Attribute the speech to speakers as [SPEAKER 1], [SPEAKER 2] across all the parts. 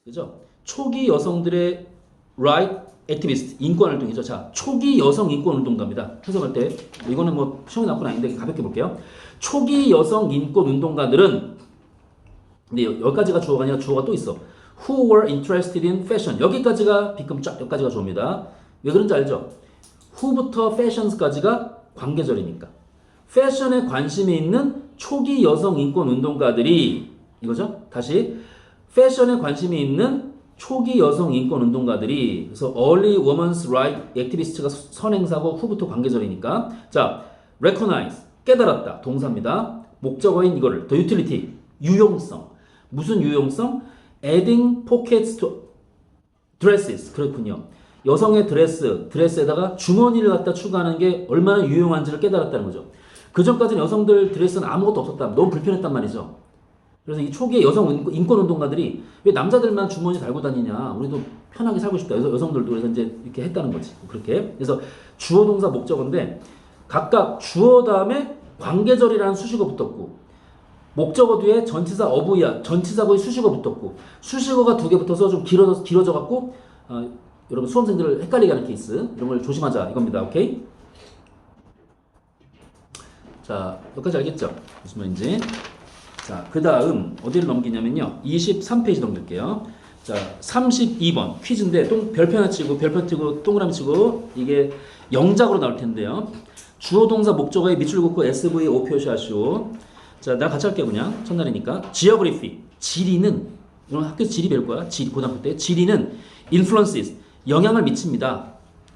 [SPEAKER 1] 그죠? 초기 여성들의 right activist, 인권활동이죠. 자, 초기 여성 인권운동가입니다. 해석할 때 이거는 뭐 시험에 나올 건 아닌데 가볍게 볼게요. 초기 여성 인권운동가들은 근데 여기까지가 주어가 아니라 주어가 또 있어. Who were interested in fashion. 여기까지가 B급 쫙 여기까지가 주어입니다. 왜 그런지 알죠? Who부터 fashion까지가 관계절이니까. 패션에 관심이 있는 초기 여성 인권 운동가들이 이거죠? 다시 패션에 관심이 있는 초기 여성 인권 운동가들이 그래서 early women's right activist가 선행사고 who부터 관계절이니까 자 recognize 깨달았다 동사입니다. 목적어인 이거를 the utility 유용성 무슨 유용성? adding pockets to dresses 그렇군요. 여성의 드레스에다가 주머니를 갖다 추가하는 게 얼마나 유용한지를 깨달았다는 거죠. 그 전까지는 여성들 드레스는 아무것도 없었다. 너무 불편했단 말이죠. 그래서 이 초기에 여성 인권운동가들이 왜 남자들만 주머니 달고 다니냐. 우리도 편하게 살고 싶다. 여성들도 그래서 이제 이렇게 했다는 거지. 그렇게. 그래서 주어, 동사, 목적어인데 각각 주어 다음에 관계절이라는 수식어 붙었고 목적어 뒤에 전치사 어부야. 전치사고의 수식어 붙었고 수식어가 두 개 붙어서 좀 길어져 갖고 여러분 수험생들을 헷갈리게 하는 케이스 이런 걸 조심하자 이겁니다. 오케이? 자, 여기까지 알겠죠? 무슨 말인지. 자, 그 다음 어디를 넘기냐면요. 23페이지 넘길게요. 자, 32번 퀴즈인데 별표 하나 치고 별표 치고 동그라미 치고 이게 영작으로 나올 텐데요. 주어 동사 목적어에 밑줄 긋고 SVO 표시하시오. 자, 나 같이 할게요. 그냥 첫날이니까. Geography 지리는 이런 학교에서 지리 배울 거야. 고등학교 때 지리는 influences 영향을 미칩니다.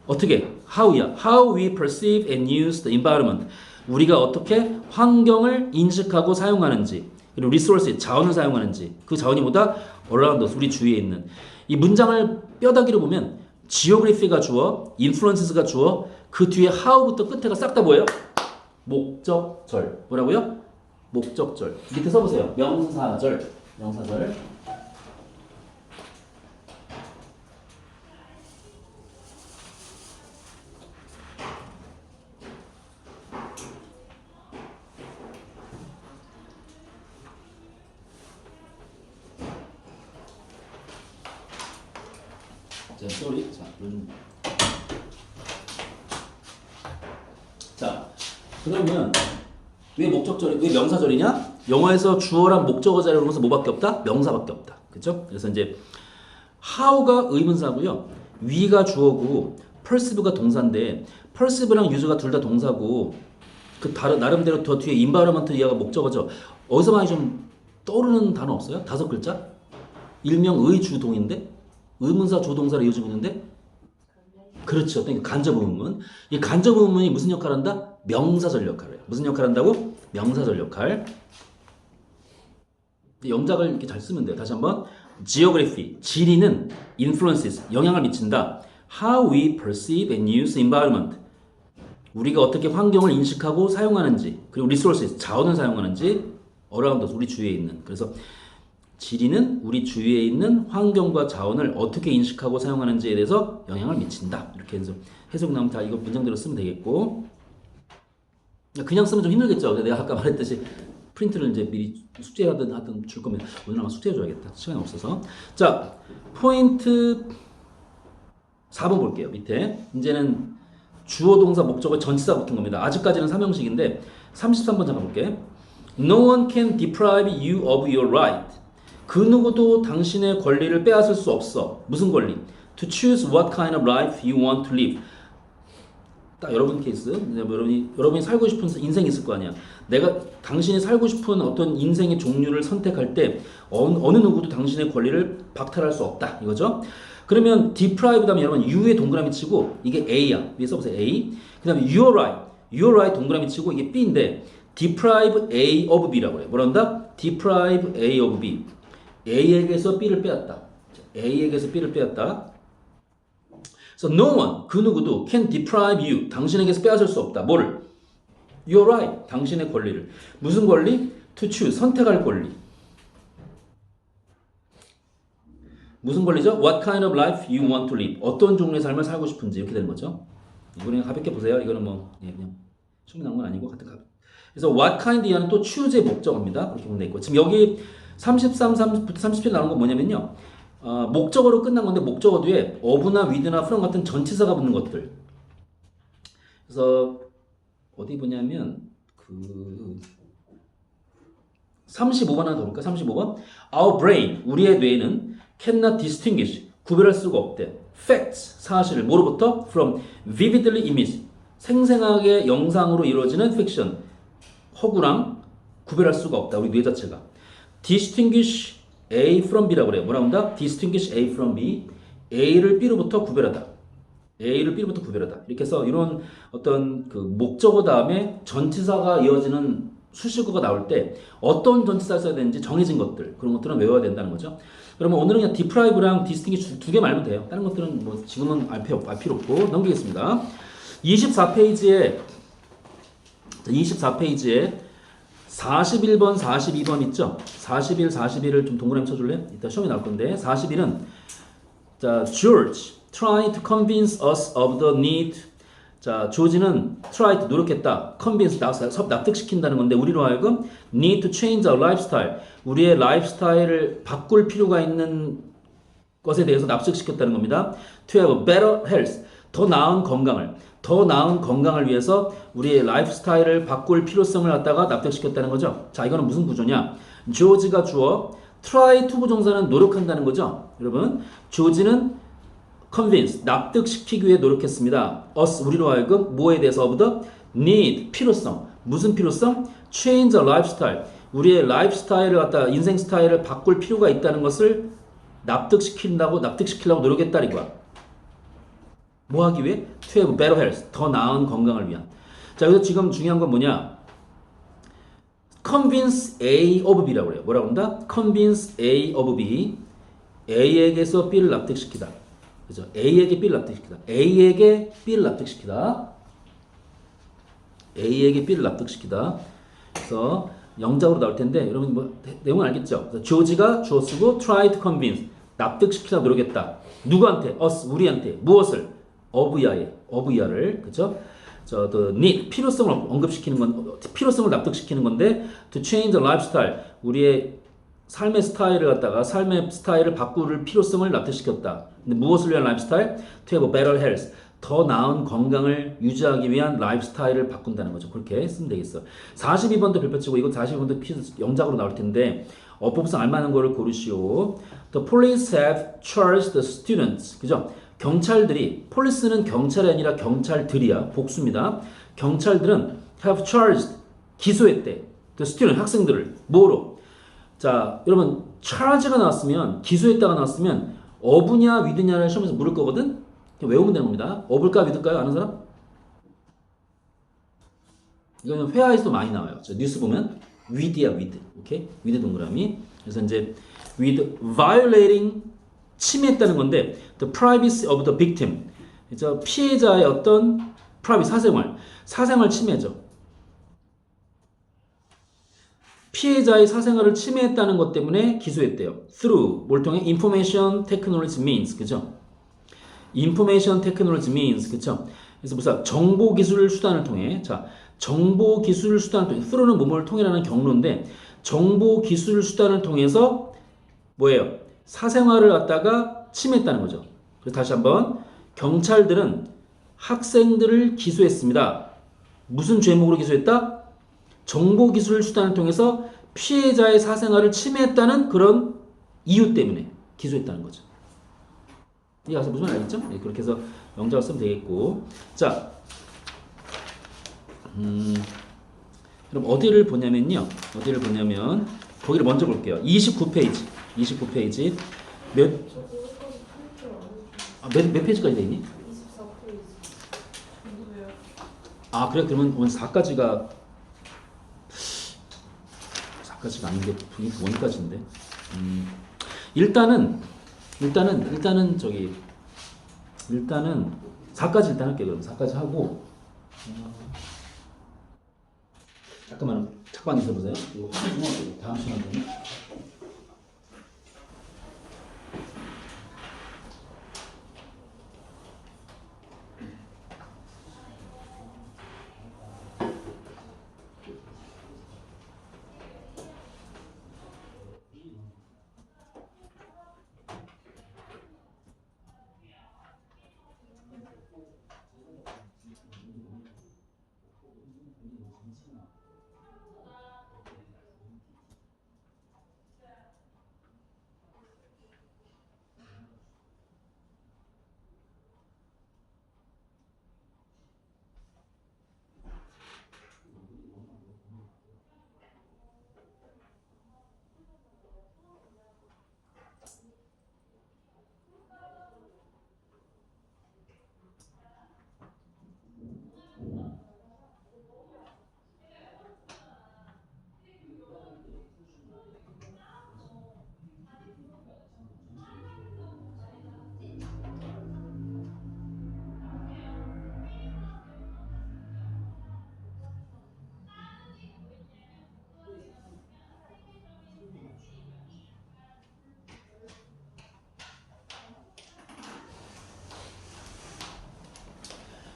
[SPEAKER 1] 어떻게? How야. How we perceive and use the environment. 우리가 어떻게 환경을 인식하고 사용하는지 그리고 resource 자원을 사용하는지 그 자원이 뭐다? around us 우리 주위에 있는 이 문장을 뼈다귀로 보면 geography가 주어, influences가 주어 그 뒤에 how부터 끝에가 싹 다 뭐예요? 목적절 뭐라고요? 목적절 밑에 써보세요. 명사절 자, sorry. 자, 그러면 왜 명사절이냐? 영어에서 주어랑 목적어 자리로 보면서 뭐밖에 없다? 명사밖에 없다. 그죠? 그래서 이제 how가 의문사고요. we가 주어고 perceive가 동사인데 perceive랑 use가 둘 다 동사고 그 나름대로 더 뒤에 environment 이하가 목적어죠. 어디서 많이 좀 떠오르는 단어 없어요? 5글자? 일명 의주동인데 의문사 조동사로 이어지고 있는데 그렇죠. 그러니까 간접 의문. 이 간접 의문이 무슨 역할을 한다? 명사절 역할을 해요. 무슨 역할을 한다고? 명사절 역할. 영작을 이렇게 잘 쓰면 돼요. 다시 한번. Geography, 지리는 influences, 영향을 미친다. How we perceive and use environment. 우리가 어떻게 환경을 인식하고 사용하는지 그리고 resources, 자원을 사용하는지 around us, 우리 주위에 있는. 그래서 지리는 우리 주위에 있는 환경과 자원을 어떻게 인식하고 사용하는지에 대해서 영향을 미친다. 이렇게 해서 해석 나오면 다 이거 문장대로 쓰면 되겠고 그냥 쓰면 좀 힘들겠죠. 내가 아까 말했듯이 프린트를 이제 미리 숙제하든 줄 거면 오늘 아마 숙제해줘야겠다. 시간이 없어서. 자, 포인트 4번 볼게요. 밑에 이제는 주어 동사 목적어 전치사 붙은 겁니다. 아직까지는 3형식인데 33번 잠깐 볼게. No one can deprive you of your right. 그 누구도 당신의 권리를 빼앗을 수 없어. 무슨 권리? To choose what kind of life you want to live. 딱 여러분 케이스. 여러분이 살고 싶은 인생이 있을 거 아니야. 당신이 살고 싶은 어떤 인생의 종류를 선택할 때 어느 누구도 당신의 권리를 박탈할 수 없다. 이거죠. 그러면 deprive 다음에 여러분 you의 동그라미 치고 이게 A야. 위에 써보세요. A. 그 다음에 your right 동그라미 치고 이게 B인데 deprive A of B라고 해요. 뭐라 한다? deprive A of B. A에게서 B를 빼앗다. A에게서 B를 빼앗다. 그래서 no one, 그 누구도 can deprive you, 당신에게서 빼앗을 수 없다. 뭐를? Your right, 당신의 권리를. 무슨 권리? To choose, 선택할 권리. 무슨 권리죠? What kind of life you want to live. 어떤 종류의 삶을 살고 싶은지 이렇게 되는 거죠. 이거는 가볍게 보세요. 이거는 뭐 그냥 충분히 나온 건 아니고 하여튼 그래서 what kind 이하는 또 choose의 목적어입니다. 그렇게 보면 되겠고 지금 여기 33부터 37 나오는 건 뭐냐면요. 목적어로 끝난 건데 목적어 뒤에 of나 with나 from 같은 전치사가 붙는 것들. 그래서 어디 보냐면 그 35번 하나 더 볼까? 35번. Our brain, 우리의 뇌는 cannot distinguish, 구별할 수가 없대. Facts, 사실을 뭐로부터? From vividly image, 생생하게 영상으로 이루어지는 fiction, 허구랑 구별할 수가 없다. 우리 뇌 자체가. Distinguish A from B라고 그래요. 뭐라고 한다? Distinguish A from B, A를 B로부터 구별하다. A를 B로부터 구별하다. 이렇게 해서 이런 어떤 그 목적어 다음에 전치사가 이어지는 수식어가 나올 때 어떤 전치사를 써야 되는지 정해진 것들, 그런 것들은 외워야 된다는 거죠. 그러면 오늘은 그냥 deprive랑 distinguish 두 개 말면 돼요. 다른 것들은 뭐 지금은 알 필요 없고 넘기겠습니다. 24페이지에 41번, 42번 있죠? 41, 41을 좀 동그라미 쳐줄래? 이따 시험에 나올 건데 41은 자, George trying to convince us of the need. 자, 조지는 try to 노력했다. convince 납득시킨다는 건데 우리로 하여금 need to change our lifestyle. 우리의 라이프스타일을 바꿀 필요가 있는 것에 대해서 납득시켰다는 겁니다. To have a better health. 더 나은 건강을 위해서 우리의 라이프스타일을 바꿀 필요성을 갖다가 납득시켰다는 거죠. 자, 이거는 무슨 구조냐? 조지가 주어, try to 부정사는 노력한다는 거죠. 여러분, 조지는 convince, 납득시키기 위해 노력했습니다. us, 우리로 하여금 뭐에 대해서 of the need, 필요성. 무슨 필요성? change the lifestyle. 우리의 라이프스타일을 갖다 인생 스타일을 바꿀 필요가 있다는 것을 납득시키려고 노력했다 이거야. 뭐 하기 위해? To have better health, 더 나은 건강을 위한. 자, 여기서 지금 중요한 건 뭐냐? convince A of B라고 그래요. 뭐라고 한다? convince A of B. A에게서 B를 납득시키다. 그죠? A에게 B를 납득시키다. A에게 B를 납득시키다. A에게 B를 납득시키다. 그래서 영작으로 나올 텐데 여러분 뭐 내용은 알겠죠? 조지가 주어 쓰고 try to convince, 납득시키려고 노력했다. 누구한테? us, 우리한테. 무엇을? 어브야를, 그죠? the need, 필요성을 언급시키는 건, 필요성을 납득시키는 건데 to change the lifestyle, 우리의 삶의 스타일을 바꿀 필요성을 납득시켰다. 근데 무엇을 위한 라이프스타일? To have a better health. 더 나은 건강을 유지하기 위한 라이프스타일을 바꾼다는 거죠. 그렇게 쓰면 되겠어. 42번도 별표치고 이거 42번도 영작으로 나올 텐데 어법상 알만한 거를 고르시오. The police have charged the students. 그죠? 경찰들이, police는 경찰이 아니라 경찰들이야. 복수입니다. 경찰들은 have charged, 기소했대. The student, 학생들을. 뭐로? 자, 여러분, charge가 나왔으면, 기소했다가 나왔으면 어부냐 위드냐를 시험에서 물을 거거든? 그냥 외우면 되는 겁니다. 어불까 위드까요? 아는 사람? 이거는 회화에서도 많이 나와요. 자, 뉴스 보면 with야 with. 오케이? with 동그라미. 그래서 이제 with violating, 침해했다는 건데 the privacy of the victim. 그래서 피해자의 어떤 privacy, 사생활 침해죠. 피해자의 사생활을 침해했다는 것 때문에 기소했대요. through, 뭘 통해? information technology means. 그죠? information technology means. 그죠? 그래서 무슨 정보기술 수단을 통해. 자, 정보기술 수단을 통해. through는 뭐뭐를 통해라는 경로인데 정보기술 수단을 통해서 뭐예요? 사생활을 갖다가 침해했다는 거죠. 그래서 다시 한번 경찰들은 학생들을 기소했습니다. 무슨 죄목으로 기소했다? 정보기술 수단을 통해서 피해자의 사생활을 침해했다는 그런 이유 때문에 기소했다는 거죠. 이게 무슨 말 알겠죠? 네, 그렇게 해서 영작을 쓰면 되겠고. 자, 그럼 어디를 보냐면 거기를 먼저 볼게요. 29페이지. 몇 페이지까지 돼 있니?
[SPEAKER 2] 24페이지.
[SPEAKER 1] 아, 그래? 그러면 오늘 4까지가 아닌데 분위기 원까지인데. 일단은 4까지 일단 할게요. 그럼 4까지 하고 잠깐만 있어보세요. 이거 다음 시간에.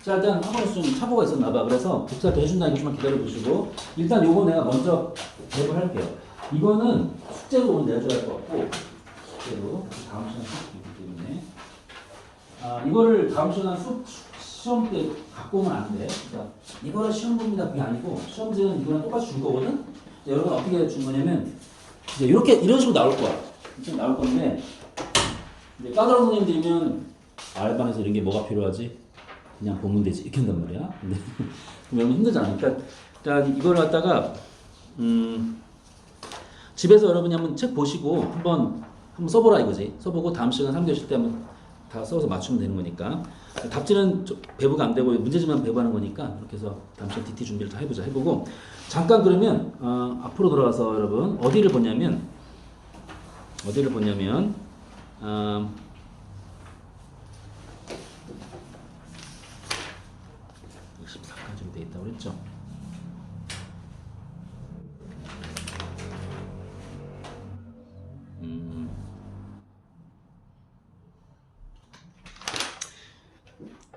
[SPEAKER 1] 자, 일단 학원에서 좀 착오가 있었나 봐. 그래서 복사 더 해준다니까 좀만 기다려 보시고 일단 요거 내가 먼저 대입을 할게요. 이거는 숙제로 오늘 내줘야 할 것 같고 숙제로 다음 시간 수업이기 때문에 이거를 다음 시간 시험 때 갖고 오면 안 돼. 그러니까 이거를 시험 봅니다 그게 아니고 시험지는 이거랑 똑같이 준 거거든. 여러분 어떻게 준 거냐면 이제 이렇게 이런 식으로 나올 거야. 이렇게 나올 건데 이제 까다로운 선생님들이면 알바에서 이런 게 뭐가 필요하지? 그냥 보면 되지 이렇게 한단 말이야. 근데 여러분 힘들잖아. 그러니까 일단 이걸 갖다가 집에서 여러분이 한번 책 보시고 한번 써보라 이거지. 써보고 다음 시간 3교시 쉴 때 한번 다 써서 맞추면 되는 거니까. 답지는 배부가 안 되고 문제지만 배부하는 거니까 이렇게 해서 다음 시간 DT 준비를 다 해보고 잠깐 그러면 앞으로 돌아가서 여러분 어디를 보냐면 14까지로 돼 있다고 그랬죠.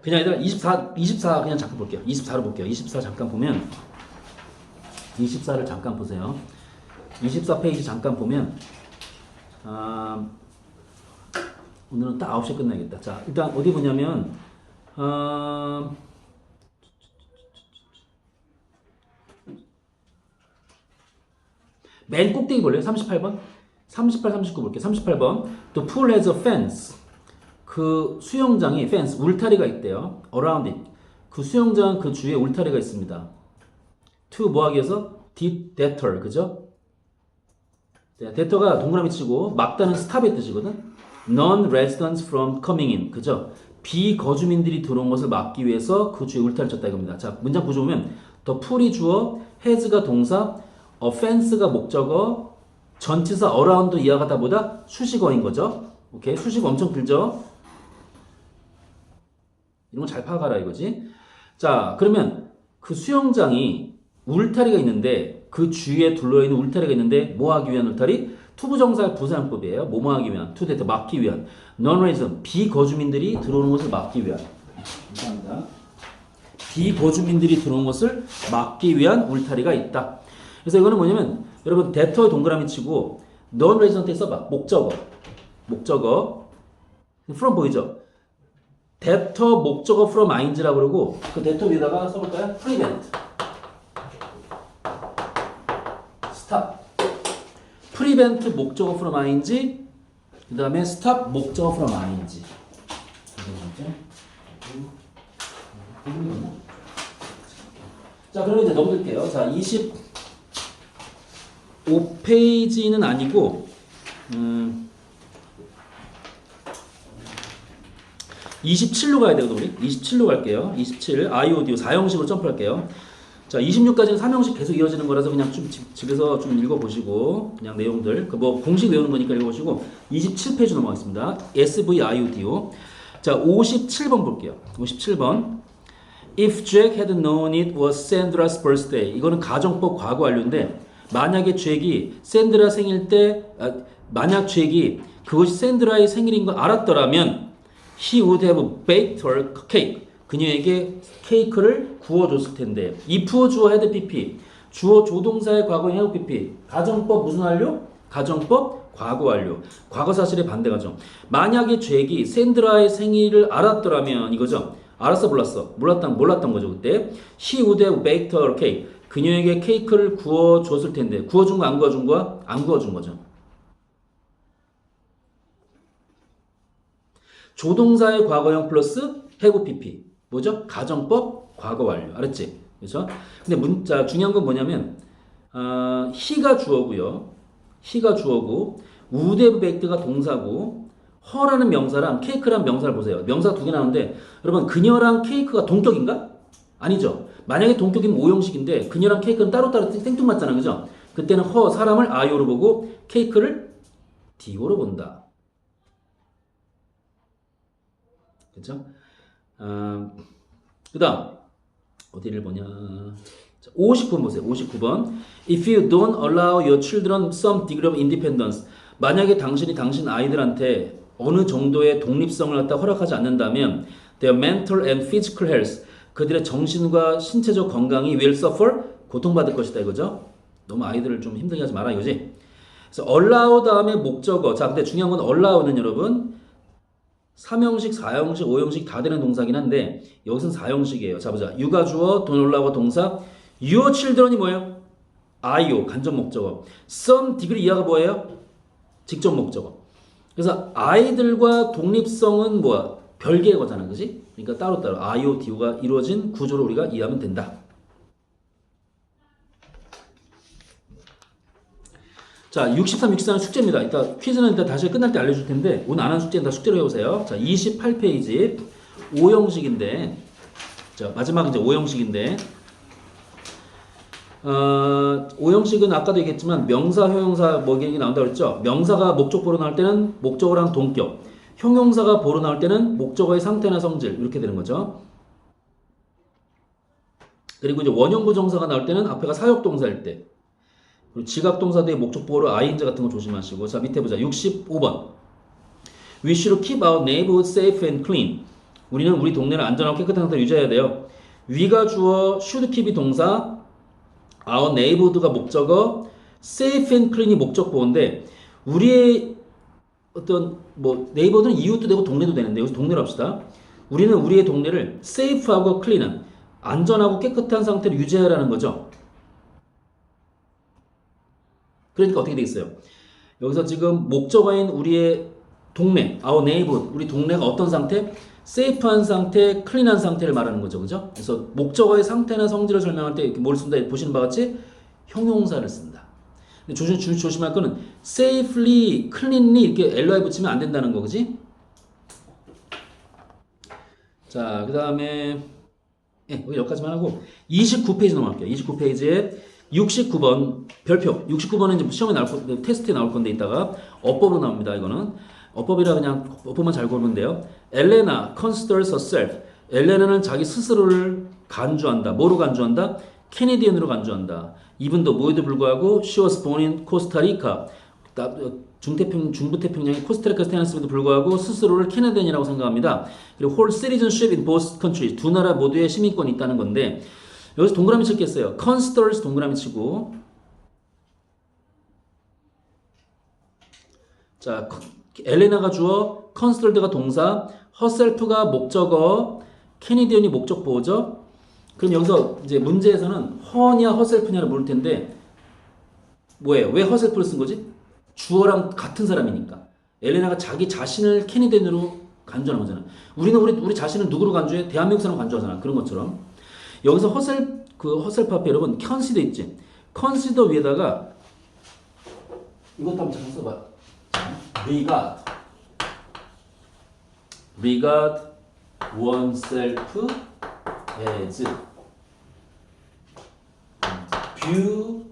[SPEAKER 1] 그냥 얘들아 24 그냥 잠깐 볼게요. 24로 볼게요. 24 잠깐 보면 24를 잠깐 보세요. 24페이지 잠깐 보면 오늘은 딱 9시에 끝나야겠다. 자, 일단 어디 보냐면 맨 꼭대기 볼래요? 38번? 38, 39 볼게요. 38번. The pool has a fence. 그 수영장에 fence, 울타리가 있대요. around it. 그 수영장 그 주위에 울타리가 있습니다. to 뭐 하기 위해서? deter, 그죠? deter가 동그라미 치고 막다는 stop의 뜻이거든. non-residents from coming in, 그죠? 비거주민들이 들어온 것을 막기 위해서 그 주위에 울타리를 쳤다 이겁니다. 자, 문장 구조 보면 the pool이 주어, has가 동사, offense가 목적어, 전치사 around 이하가 다 보다 수식어인 거죠. 오케이, 수식어 엄청 길죠? 이런 거 잘 파악하라 이거지. 자, 그러면 그 수영장이 울타리가 있는데 그 주위에 둘러있는 울타리가 있는데 뭐 하기 위한 울타리? 투부정사 부사용법이에요. 뭐뭐 하기 위한? to that 막기 위한. non-resident 비거주민들이 들어오는 것을 막기 위한. 감사합니다. 비거주민들이 들어오는 것을 막기 위한 울타리가 있다. 그래서 이거는 뭐냐면 여러분 데터에 동그라미 치고 non-resident에 써봐. 목적어 from 보이죠? 데터 목적어 from ing라고 그러고 그 데터 위에다가 써볼까요? prevent stop prevent 목적어 from ing 그 다음에 stop 목적어 from ing 자 그러면 이제 넘길게요. 자 25페이지는 아니고 27로 가야 되거든 우리. 27로 갈게요. 27 iODO 4형식으로 점프할게요. 자 26까지는 3형식 계속 이어지는 거라서 그냥 좀 집에서 좀 읽어보시고 그냥 내용들 뭐 공식 외우는 거니까 읽어보시고 27페이지 넘어가겠습니다. SVIODO 자 57번 볼게요. 57번 If Jack had known it was Sandra's birthday 이거는 가정법 과거 완료인데 만약에 잭이 샌드라 생일 때 만약 잭이 그것이 샌드라의 생일인 걸 알았더라면 He would have baked her cake. 그녀에게 케이크를 구워줬을 텐데. if 주어 had pp. 주어 조동사의 과거인 have pp. 가정법 무슨 완료? 가정법 과거 완료. 과거 사실의 반대 가정. 만약에 잭이 샌드라의 생일을 알았더라면 이거죠. 알았어 몰랐어? 몰랐던 거죠 그때. He would have baked her cake. 그녀에게 케이크를 구워줬을 텐데. 구워준 거 안 구워준 거야? 안 구워준 거죠. 조동사의 과거형 플러스 have pp. 뭐죠? 가정법 과거 완료. 알았지? 그렇죠? 근데 문자 중요한 건 뭐냐면 he가 주어고요. he가 주어고 would have baked가 동사고 her라는 명사랑 cake라는 명사를 보세요. 명사 두 개 나오는데 여러분 그녀랑 케이크가 동격인가? 아니죠. 만약에 동격이면 오형식인데 그녀랑 케이크는 따로따로 생뚱맞잖아. 그죠? 그때는 her 사람을 I오로 보고 케이크를 D오로 본다. 그쵸? 그 다음 어디를 보냐 59번 보세요. 59번 If you don't allow your children some degree of independence 만약에 당신이 당신 아이들한테 어느 정도의 독립성을 갖다 허락하지 않는다면 their mental and physical health 그들의 정신과 신체적 건강이 will suffer 고통받을 것이다 이거죠. 너무 아이들을 좀 힘들게 하지 마라 이거지. 그래서 allow 다음에 목적어. 자, 근데 중요한 건 allow는 여러분 3형식, 4형식, 5형식 다 되는 동사긴 한데 여기서는 4형식이에요. 자, 보자. you가 주어, don't allow가 동사. your children이 뭐예요? are요. 간접 목적어. some degree 이하가 뭐예요? 직접 목적어. 그래서 아이들과 독립성은 뭐야? 별개의 거잖아. 그지? 그러니까 따로따로 a요, do가 이루어진 구조를 우리가 이해하면 된다. 자, 63, 64는 숙제입니다. 이따 퀴즈는 이따 다시 끝날 때 알려줄 텐데 오늘 안 한 숙제는 다 숙제로 해보세요. 자, 28페이지 5형식인데 자, 마지막 이제 5형식인데 5형식은 아까도 얘기했지만 명사, 형용사 뭐 얘기 나온다고 그랬죠? 명사가 목적보로 나올 때는 목적어랑 동격, 형용사가 보로 나올 때는 목적어의 상태나 성질 이렇게 되는 거죠. 그리고 이제 원형 부정사가 나올 때는 앞에가 사역동사일 때 그리고 지각동사들의 목적보로 ing자 같은 거 조심하시고 자 밑에 보자 65번 We should keep our neighborhood safe and clean 우리는 우리 동네를 안전하고 깨끗한 상태로 유지해야 돼요. we가 주어 should keep이 동사 our neighborhood가 목적어 safe and clean이 목적보인데 우리의 어떤 뭐 neighborhood는 이웃도 되고 동네도 되는데 여기서 동네로 합시다. 우리는 우리의 동네를 safe하고 clean은 안전하고 깨끗한 상태로 유지하라는 거죠. 그러니까 어떻게 되겠어요? 여기서 지금 목적어인 우리의 동네, our neighborhood, 우리 동네가 어떤 상태? 세이프한 상태, 클린한 상태를 말하는 거죠. 그죠? 그래서 목적어의 상태나 성질을 설명할 때 뭘 쓴다? 보시는 바와 같이 형용사를 쓴다. 근데 조심할 거는 safely, cleanly 이렇게 li 붙이면 안 된다는 거. 그지? 자, 그 다음에 여기까지만 하고 29페이지 넘어갈게요. 29페이지에 69번 별표 69번은 이제 시험에 나올 건데 테스트에 나올 건데 이따가 어법으로 나옵니다. 이거는 어법이라 그냥 어법만 잘 고르면 돼요. 엘레나 considers herself 엘레나는 자기 스스로를 간주한다. 뭐로 간주한다? 캐네디언으로 간주한다. 이분도 뭐에도 불구하고 she was born in Costa Rica 중부태평양의 코스타리카 태어났음에도 불구하고 스스로를 캐나디언이라고 생각합니다. 그리고 hold citizenship in both countries 두 나라 모두의 시민권이 있다는 건데 여기서 동그라미 칠겠어요. considers 동그라미 치고 자 엘레나가 주어 considered가 동사 herself가 목적어 캐네디언이 목적 보호죠. 그럼 여기서 이제 문제에서는 her냐 herself냐를 물을 텐데 뭐예요? 왜 herself를 쓴 거지? 주어랑 같은 사람이니까 엘레나가 자기 자신을 캐네디언으로 간주하는 거잖아. 우리는 우리 자신을 누구로 간주해? 대한민국 사람 간주하잖아. 그런 것처럼 여기서 허셀프 앞에 여러분 consider 있지? consider 위에다가 이것도 한번 잠깐 써봐. regard oneself as view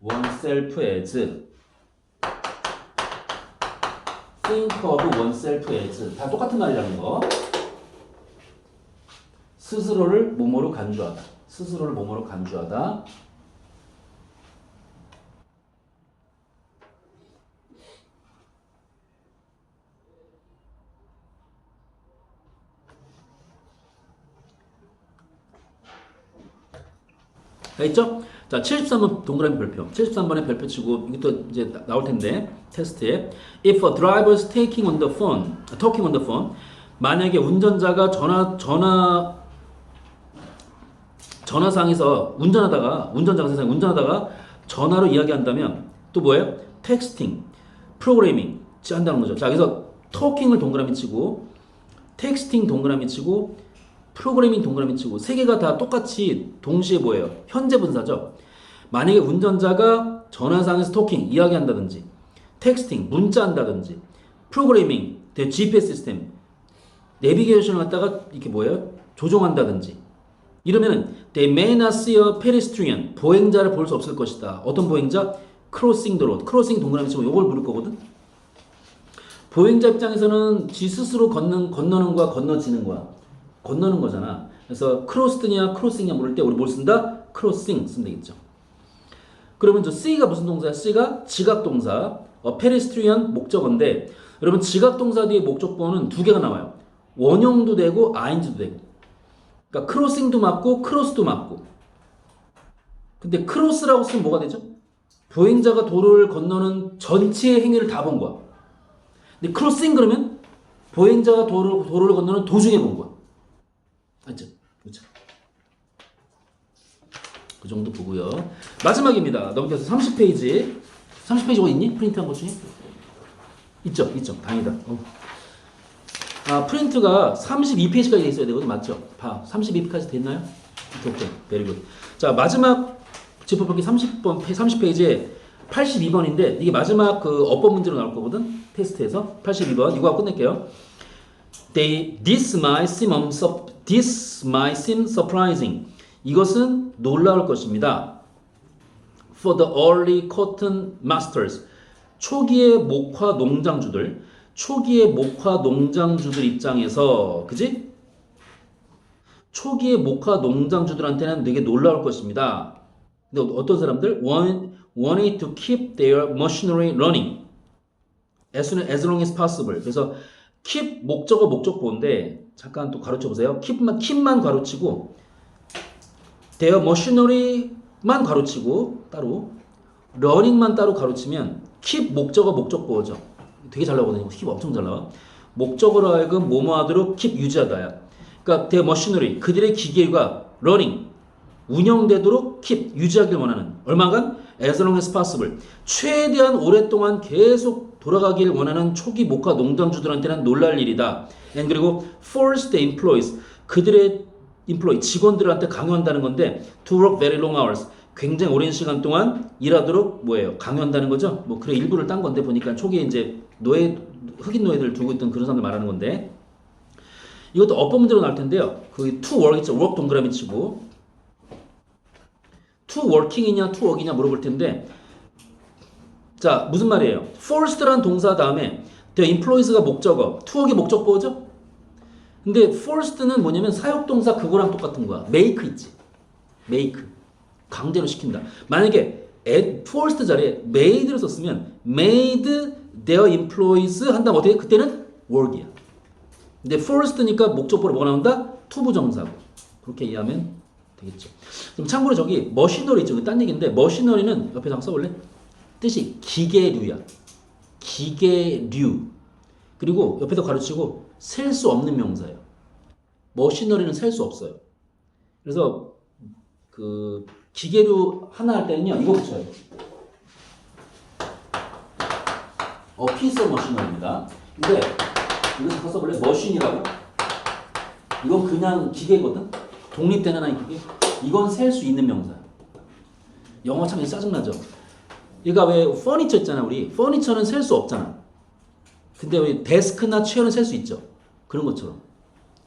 [SPEAKER 1] oneself as think of oneself as 다 똑같은 말이라는 거. 스스로를 뭐뭐로 간주하다. 스스로를 뭐뭐로 간주하다. 다 있죠? 자, 73번 동그라미 별표. 73번에 별표 치고 이것도 이제 나올 텐데 테스트에 If a driver is talking on the phone 만약에 운전자가 전화상에서 운전자가 세상에 운전하다가 전화로 이야기한다면 또 뭐예요? 텍스팅, 프로그래밍 한다는 거죠. 자, 그래서 토킹을 동그라미 치고 텍스팅 동그라미 치고 프로그래밍 동그라미 치고 세 개가 다 똑같이 동시에 뭐예요? 현재 분사죠. 만약에 운전자가 전화상에서 토킹, 이야기한다든지 텍스팅, 문자한다든지 프로그래밍, GPS 시스템, 내비게이션을 갖다가 이렇게 뭐예요? 조종한다든지 이러면은 they may not see a pedestrian 보행자를 볼 수 없을 것이다. 어떤 보행자? crossing the road. crossing 동그라미 치고 요걸 부를 거거든. 보행자 입장에서는 지 스스로 건너는 거야, 건너지는 거야. 건너는 거잖아. 그래서 crossed냐, crossing이냐 모를 때 우리 뭘 쓴다? crossing 쓰면 되겠죠. 그러면 저 C가 무슨 동사야? C가 지각동사. pedestrian 목적어인데 여러분 지각동사 뒤에 목적보는 두 개가 나와요. 원형도 되고 ing도 되고. 그러니까 크로싱도 맞고 크로스도 맞고. 근데 크로스라고 쓰면 뭐가 되죠? 보행자가 도로를 건너는 전체의 행위를 다 본 거야. 근데 크로싱 그러면 보행자가 도로를 건너는 도중에 본 거야. 맞죠? 그렇죠? 그 정도 보고요. 마지막입니다. 넘겨서 30페이지. 30페이지 어디 있니? 프린트한 것 중에? 있죠? 있죠. 다행이다. 프린트가 32페이지까지 돼 있어야 되거든. 맞죠? 32페이지까지 됐나요? 오케이. 베리 굿. 자, 마지막 지표법기 30페이지에 82번인데 이게 마지막 그 어법 문제로 나올 거거든. 테스트에서 82번. 이거 하고 끝낼게요. This might seem surprising. 이것은 놀라울 것입니다. For the early cotton masters. 초기의 목화 농장주들 입장에서, 그지? 초기의 목화 농장주들한테는 되게 놀라울 것입니다. 근데 어떤 사람들? wanted to keep their machinery running as long as possible. 그래서 keep 목적어 목적보인데 잠깐 또 가로쳐 보세요. keep만 가로치고 their machinery만 가로치고 따로 running만 따로 가로치면 keep 목적어 목적보죠. 되게 잘 나오거든요. keep 엄청 잘 나와. 목적어로 하여금 뭐뭐 하도록 keep 유지하다야. 그러니까 their machinery 그들의 기계가 running 운영되도록 keep 유지하길 원하는 얼마간 as long as possible 최대한 오랫동안 계속 돌아가길 원하는 초기 목화 농장주들한테는 놀랄 일이다. 그리고 force the employees 그들의 직원들한테 강요한다는 건데 to work very long hours 굉장히 오랜 시간 동안 일하도록 뭐예요? 강요한다는 거죠. 뭐 그래 일부를 딴 건데 보니까 초기에 이제 흑인 노예들 두고 있던 그런 사람들 말하는 건데 이것도 어법 문제로 나올 텐데요. 그 to work 있죠. work 동그라미 치고 to working이냐 to work이냐 물어볼 텐데 자 무슨 말이에요? forced라는 동사 다음에 the employees가 목적어 to work이 목적보죠? 근데 forced는 뭐냐면 사역동사 그거랑 똑같은 거야. make 있지. make 강제로 시킨다. 만약에 forced 자리에 made를 썼으면 made their employees 한다면 어떻게? 그때는 work이야. 근데 forced니까 목적보로 뭐가 나온다? to 부정사고. 그렇게 이해하면 되겠죠. 그럼 참고로 저기 머시너리 있죠. 딴 얘기인데 머시너리는 옆에서 한번 써볼래? 뜻이 기계류야. 기계류. 그리고 옆에서 가르치고 셀 수 없는 명사예요. 머시너리는 셀 수 없어요. 그래서 그 기계류 하나 할 때는요. 이거 붙여요. piece of machinery입니다. 근데 이거 잠깐 써볼래? 머신이라고? 이건 그냥 기계거든? 독립된 하나의 기계? 이건 셀 수 있는 명사. 영어 참 짜증나죠? 얘가 왜 퍼니처 있잖아 우리. 퍼니처는 셀 수 없잖아. 근데 왜 데스크나 체어는 셀 수 있죠. 그런 것처럼.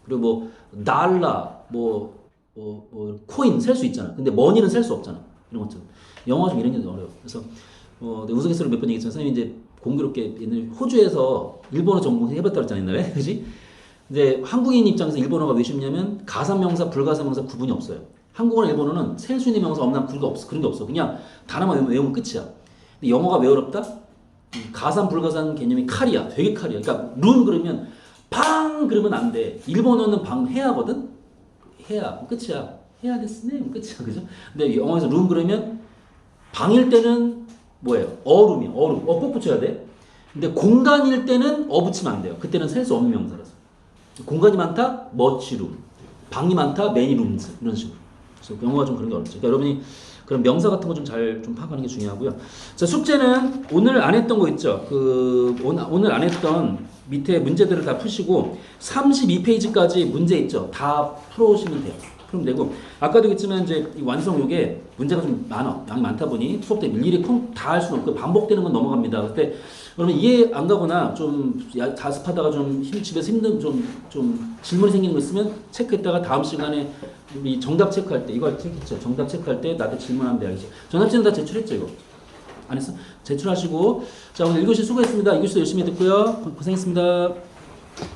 [SPEAKER 1] 그리고 뭐 달러, 코인 셀 수 있잖아. 근데 머니는 셀 수 없잖아. 이런 것처럼. 영어가 좀 이런 게 어려워. 그래서 우스갯소리로 몇 번 얘기했지만 선생님이 이제 공교롭게 옛날에 호주에서 일본어 전공 해봤다고 했잖아 옛날에. 그지? 근데 한국인 입장에서 일본어가 왜 쉽냐면 가사명사, 불가사명사 구분이 없어요. 한국어나 일본어는 셀 수 있는 명사 없나 그런 게 없어. 그냥 단어만 외우면 끝이야. 근데 영어가 왜 어렵다? 가산, 불가산 개념이 칼이야. 되게 칼이야. 그러니까 룸 그러면 방 그러면 안 돼. 일본어는 방 해야 하거든? 해야. 끝이야. 해야 됐으네. 끝이야. 그죠? 근데 영어에서 룸 그러면 방일 때는 뭐예요? 어룸이야. 어룸. 꼭 붙여야 돼. 근데 공간일 때는 붙이면 안 돼요. 그때는 셀 수 없는 명사라서. 공간이 많다? much room. 방이 많다? many rooms. 이런 식으로. 그래서 영어가 좀 그런 게 어렵죠. 그러니까 여러분이 그런 명사 같은 거 좀 잘 좀 파악하는 게 중요하고요. 자, 숙제는 오늘 안 했던 거 있죠? 오늘 안 했던 밑에 문제들을 다 푸시고 32페이지까지 문제 있죠? 다 풀어오시면 돼요. 풀면 되고 아까도 얘기했지만 이제 이 완성 요게 문제가 좀 양이 많다 보니 수업 때 일일이 다 할 수는 없고 반복되는 건 넘어갑니다. 그때 그러면 이해 안 가거나 좀 자습하다가 좀 집에서 힘든 좀 질문이 생기는 거 있으면 체크했다가 다음 시간에 우리 정답 체크할 때 이거 체크했죠. 정답 체크할 때 나한테 질문하면 돼. 알겠지? 정답지는 다 제출했죠 이거. 안 했어? 제출하시고 자 오늘 1교시 수고했습니다. 2교시도 열심히 듣고요. 고생했습니다.